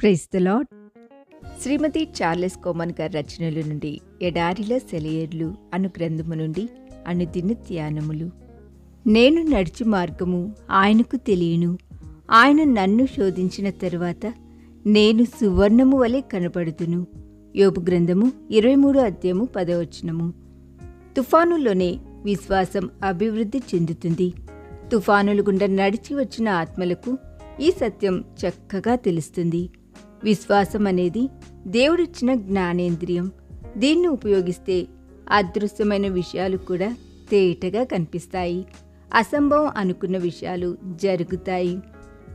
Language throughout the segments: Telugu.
Praise the lord. శ్రీమతి చార్లెస్ కోమన్ గారి రచనల నుండి ఎడారిలో సెలయేర్లు అను గ్రంథము నుండి అనుదిన ధ్యానములు. నేను నడిచి మార్గము ఆయనకు తెలియను. ఆయన నన్ను శోధించిన తరువాత నేను సువర్ణము వలె కనబడుదును. యోబు గ్రంథము 23:10. తుఫానులోనే విశ్వాసం అభివృద్ధి చెందుతుంది. తుఫానులు గుండా నడిచి వచ్చిన ఆత్మలకు ఈ సత్యం చక్కగా తెలుస్తుంది. విశ్వాసం అనేది దేవుడిచ్చిన జ్ఞానేంద్రియం. దీన్ని ఉపయోగిస్తే అదృశ్యమైన విషయాలు కూడా తేటగా కనిపిస్తాయి. అసంభవం అనుకున్న విషయాలు జరుగుతాయి.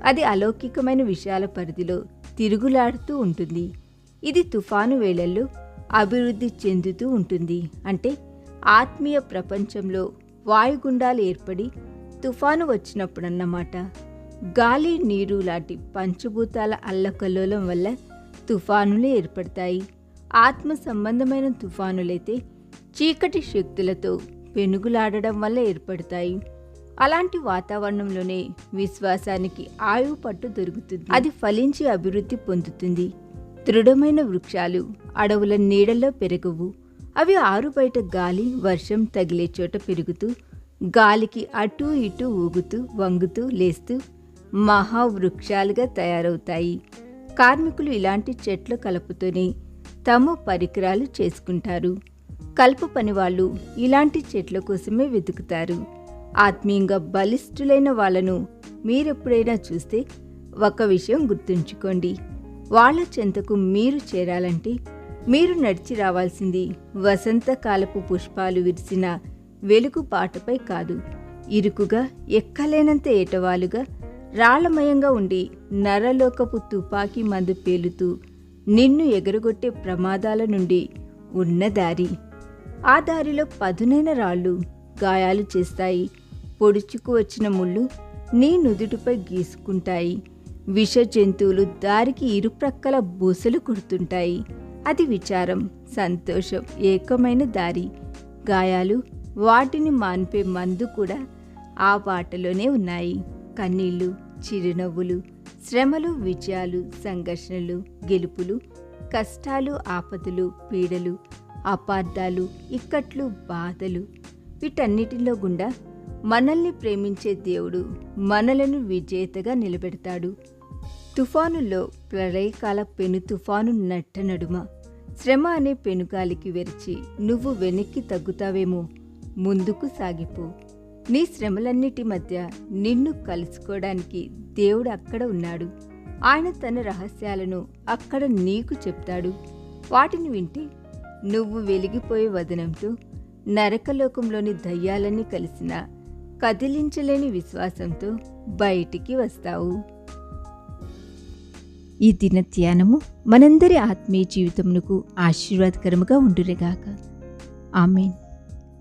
అది అలౌకికమైన విషయాల పరిధిలో తిరుగులాడుతూ ఉంటుంది. ఇది తుఫాను వేళల్లో అభివృద్ధి చెందుతూ ఉంటుంది. అంటే ఆత్మీయ ప్రపంచంలో వాయుగుండాలు ఏర్పడి తుఫాను వచ్చినప్పుడన్నమాట. గాలి, నీరు లాంటి పంచభూతాల అల్లకల్లోలం వల్ల తుఫానులు ఏర్పడతాయి. ఆత్మ సంబంధమైన తుఫానులైతే చీకటి శక్తులతో పెనుగులాడడం వల్ల ఏర్పడతాయి. అలాంటి వాతావరణంలోనే విశ్వాసానికి ఆయువు పట్టు దొరుకుతుంది. అది ఫలించి అభివృద్ధి పొందుతుంది. దృఢమైన వృక్షాలు అడవుల నీడల్లో పెరగవు. అవి ఆరు బయట గాలి, వర్షం తగిలే చోట పెరుగుతూ గాలికి అటూ ఇటూ ఊగుతూ వంగుతూ లేస్తూ మహావృక్షాలుగా తయారవుతాయి. కార్మికులు ఇలాంటి చెట్ల కలుపుతోనే తమ పరికరాలు చేసుకుంటారు. కలుపు పనివాళ్ళు ఇలాంటి చెట్ల కోసమే వెతుకుతారు. ఆత్మీయంగా బలిష్ఠులైన వాళ్ళను మీరెప్పుడైనా చూస్తే ఒక విషయం గుర్తుంచుకోండి. వాళ్ళ చెంతకు మీరు చేరాలంటే మీరు నడిచి రావాల్సింది వసంతకాలపు పుష్పాలు విరిసిన వెలుగు పాటపై కాదు, ఇరుకుగా ఎక్కలేనంత ఏటవాలుగా రాళ్లమయంగా ఉండి నరలోకపు తుపాకీ మందు పేలుతూ నిన్ను ఎగరగొట్టే ప్రమాదాల నుండి ఉన్న దారి. ఆ దారిలో పదునైన రాళ్ళు గాయాలు చేస్తాయి. పొడుచుకు వచ్చిన ముళ్ళు నీ నుదుటిపై గీసుకుంటాయి. విష జంతువులు దారికి ఇరుప్రక్కల బూసలు కొడుతుంటాయి. అది విచారం, సంతోషం ఏకమైన దారి. గాయాలు, వాటిని మాన్పే మందు కూడా ఆ బాటలోనే ఉన్నాయి. కన్నీళ్లు, చిరునవ్వులు, శ్రమలు, విజయాలు, సంఘర్షణలు, గెలుపులు, కష్టాలు, ఆపదలు, పీడలు, అపార్థాలు, ఇక్కట్లు, బాధలు, వీటన్నిటిలో గుండా మనల్ని ప్రేమించే దేవుడు మనలను విజేతగా నిలబెడతాడు. తుఫానుల్లో ప్రళయకాల పెను తుఫాను నట్ట నడుమ శ్రమ అనే పెనుగాలికి వెరిచి నువ్వు వెనక్కి తగ్గుతావేమో, ముందుకు సాగిపో. నీ శ్రమలన్నిటి మధ్య నిన్ను కలుసుకోవడానికి దేవుడు అక్కడ ఉన్నాడు. ఆయన తన రహస్యాలను అక్కడ నీకు చెప్తాడు. వాటిని వింటే నువ్వు వెలిగిపోయే వదనంతో నరకలోకంలోని దయ్యాలన్నీ కలిసిన కదిలించలేని విశ్వాసంతో బయటికి వస్తావు. ఈ దిన ధ్యానము మనందరి ఆత్మీయ జీవితమునకు ఆశీర్వాదకరముగా ఉండునుగాక. ఆమేన్.